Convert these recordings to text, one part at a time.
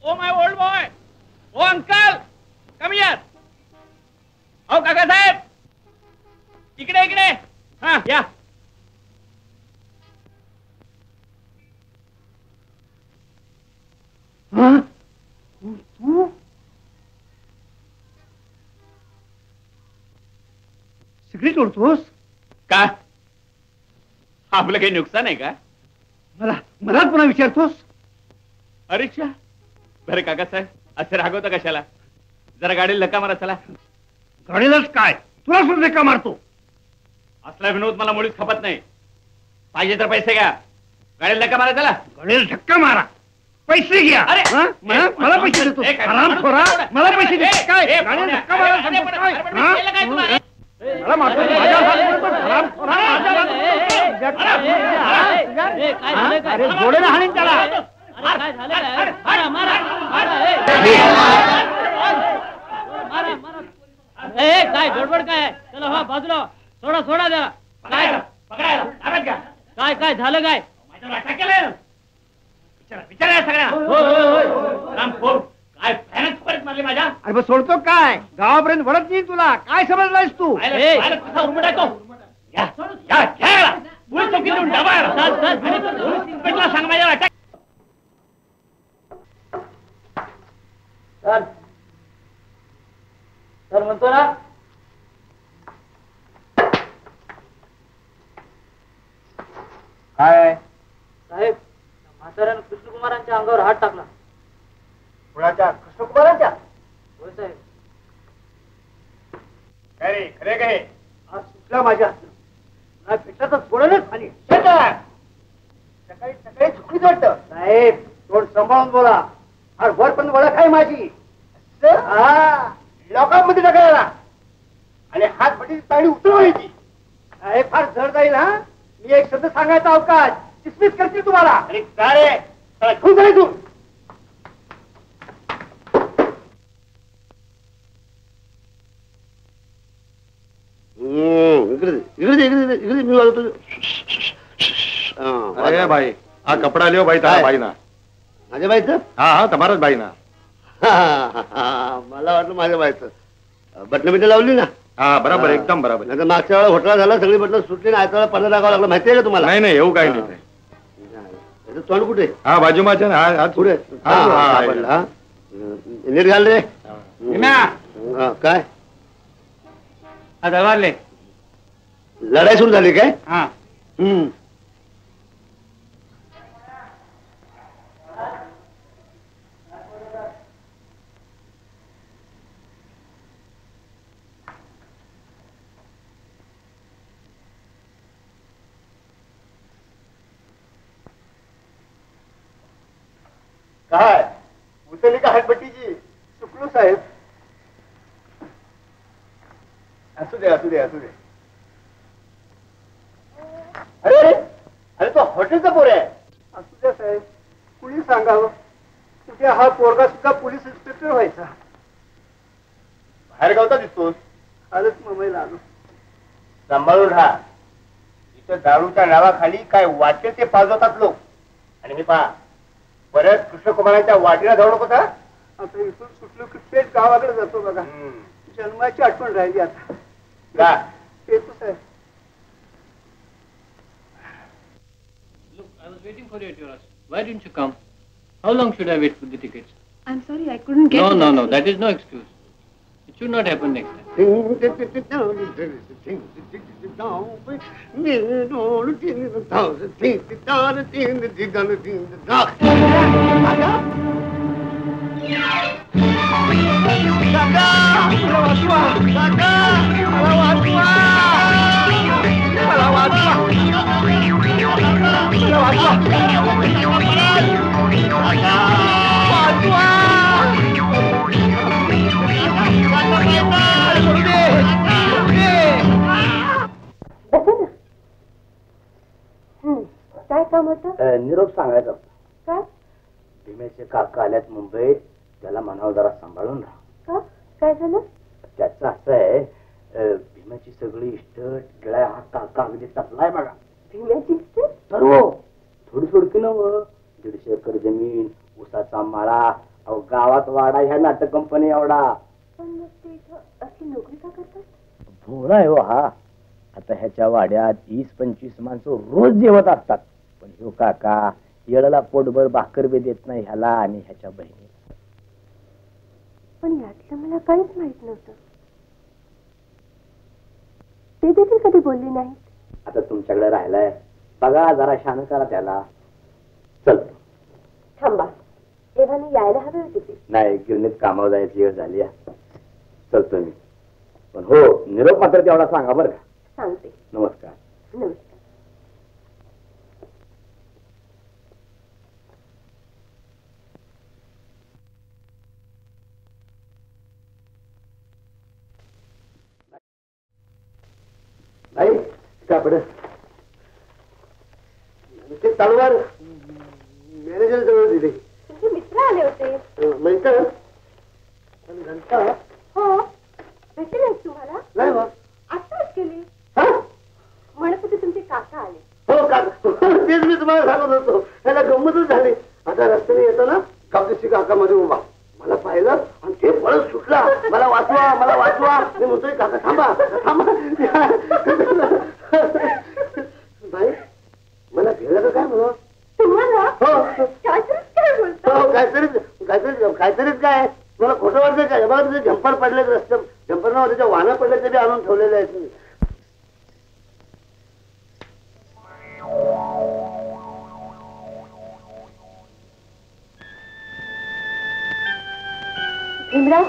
O my old boy, oh uncle, come here. Oh Kakasaheb, इकडे इकडे. हा या. तू सिगरेट ओढतोस का? आपलं काही नुकसान आहे का? मला पुन्हा विचारतोस? अरेच्छा, बरं काकासाहेब असं रागवता कशाला? जरा गाडीला धक्का मारा चला. गाडीलाच काय, तुला सुद्धा धक्का मारतो. असला विनोद मला मुळीच खपत नाही. पाहिजे तर पैसे घ्या, गाडीला धक्का मारा चला. गाडीला धक्का मारा, पैसे घ्या. अरे मला पैसे देतो, हरामखोरा, मला पैसे देतो काय? गाडीला धक्का मारा सांगतो काय? मला मारतो माझ्या हरामखोरा. अरे जोडेला हाणीन त्याला. काय गडबड काय? चला हो बाजूला, सोडा सोडा द्या. काय काय झालं काय? विचारा सगळ्या. काय भयानक परत मारले माझ्या. अरे मग सोडतो काय? गावापर्यंत वळत नाही तुला. काय समजलायस तू? सांग माझ्या अटॅक. सर म्हणतो ना. काय साहेब, म्हाताऱ्यानं कृष्णकुमारांच्या अंगावर हात टाकला. कुणाच्या? कृष्णकुमारांच्या? होय साहेब. काय खरे काय? आज सुटला माझ्या पेटाचं थोडंच खाली. सकाळी सकाळी चुकलीच वाटतं. साहेब तोंड सांभाळून बोला. अरे वर पण ओळख आहे माझी. लोकांमध्ये टाकायला आणि हात बटीची ताळी उतरवायची. हे फार जड जाईल. हा, मी एक शब्द सांगायचा अवकाश डिसमिस करतील तुम्हाला. आणि काय रे घेऊन जाईल तू. इकडे मी वाजवतो. अरे भाई आ कपड़ा लियो भाई तारा भाई ना. माझ्या बाईचं? हाँ हाँ तुम्हारा भाई ना. मला वाटलं माझ्या बाईचं. बटन बिटन लावली ना? हा बरोबर, एकदम बरोबर. नाही तर मागच्या वेळा घोटाळा झाला, सगळी बटन सुटली ना. आयच्या वेळा पन्नास टाकावं लागलं. माहिती आहे का तुम्हाला? नाही नाही येऊ काही नाही. तोंड कुठे? हा बाजू माझ्या ना. हा पुढे नीट घाल रे. काय वारले? लढाई सुरू झाली काय? हा. काय उचलली का हातबट्टीची? चुकलो साहेब. असू दे असू दे असू दे. अरे अरे तो हॉटेलचा पोर आहे. असू द्या साहेब, कुणी सांगावं. कुठे हा पोरगा सुद्धा पोलीस इन्स्पेक्टर व्हायचा. बाहेर गावता दिसतोस. आजच मुंबईला आलो. सांभाळून राहा. इथं दारूच्या नावाखाली काय वाटेल ते पाजवतात लोक. आणि मी पहा परत कृष्णकुमारांच्या वाटीला जाऊ नको. आता इथून सुटलो की पेट गावाकडे जातो बघा. जन्माची आठवण राहिली आता. येतो साहेब. Look, I was waiting for you at your house. Why didn't you come? How long should I wait for the tickets? I'm sorry, I couldn't get. No, that is no excuse. It should not happen next time. काय काम होतं? निरोप सांगायचा. काय? भीमेचे काका आल्यात मुंबईत. त्याला म्हणावं जरा सांभाळून राहा. का? काय झालं? त्याचं असं आहे, भीमेची सगळी इष्ट गिळाय हा काका अगदी तपलाय बघा. भीम्याची सर्व थोडी सोडकी नव. 150 एकर जमीन, ऊसाचा माळा अहो गावात वाडा ह्या नाटक कंपनी एवढा. पण मग ते इथं अशी नोकरी का करतात? भोळा आहे हो हा. आता ह्याच्या वाड्यात 20-25 माणसं रोज जेवत असतात. पण ह्यो काका येळाला पोटभर भाकर बी देत नाही ह्याला आणि ह्याच्या बहिणीला. पण यातलं मला काहीच माहित नव्हतं. ते देखील कधी बोलली नाही. आता तुमच्याकडे राहिलाय बघा जरा शान करा त्याला. चल थांबा, एव्हाने यायला हवे होते ते. नाही गिरणीत कामावर जायची वेळ झाली आहे. चलतो मी. पण हो निरोप मात्र तेवढा सांगा बरं का. सांगते. नमस्कार. नमस्कार. नाही कापड ते तलवार मॅनेजर जवळ दिली. तुमचे मित्र आले होते. मैत्र पण घंटा हो, भेटले नाहीत तुम्हाला? नाही बा. आत्ताच गेले. हा? म्हणत होते तुमचे काका आले. हो काका तेच मी तुम्हाला सांगत होतो. त्याला गंमतच झाली. आता रस्त्याने येताना कापडीची काका मध्ये उभा मला पाहिलं आणि ते पळत सुटला. मला वाचवा मला वाचवा. मी म्हणतोय काका थांबा थांबा. बाई मला भेटलं का काय म्हणा. तुम्हाला हो काहीतरीच काय बोलतो. हो काहीतरीच काय मला खोटं वाटतं काय. बघा तुझे झंपर पडले रस्ते झंपर नाव त्याच्या वाहनं पडले ते बी आणून ठेवलेले आहेत मी. भीमराव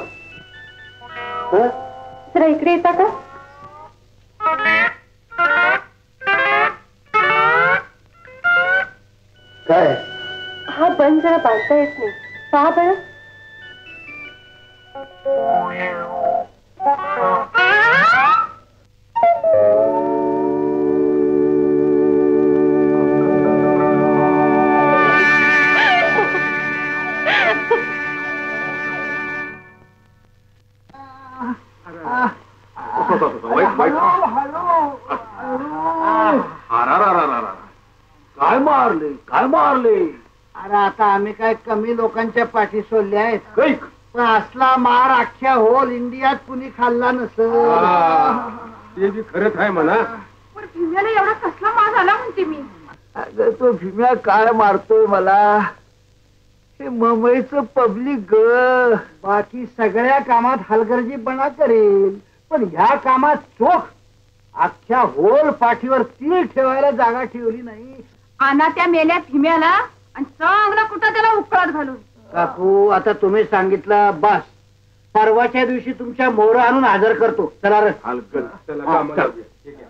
जरा इकडे येता का? काय हा बंद जरा बांधता येत नाही. पहा बरं. काय मारले. अरे आता आम्ही काय कमी लोकांच्या पाठी सोडले आहेत. पण असला मार अख्ख्या होल इंडियात कुणी खाल्ला नसेल. ते बी खरंच आहे म्हणा. पण भीम्याला एवढा कसला मार झाला म्हणते मी. अगं तो भीम्या काय मारतोय मला. हे मुंबईचं पब्लिक ग. बाकी सगळ्या कामात हलगर्जीपणा करेल पण ह्या कामात चोख. अख्ख्या होल पाठीवर तीळ ठेवायला जागा ठेवली नाही. आणा त्या मेल्या भीम्याला आणि चांगला कुठं त्याला उकळात घालून. काकू आता तुम्ही सांगितलं बस. परवाच्या दिवशी तुमच्या मोहर आणून हजर करतो. चला रे. हलकं त्याला कामाला लावूया. ठीक आहे.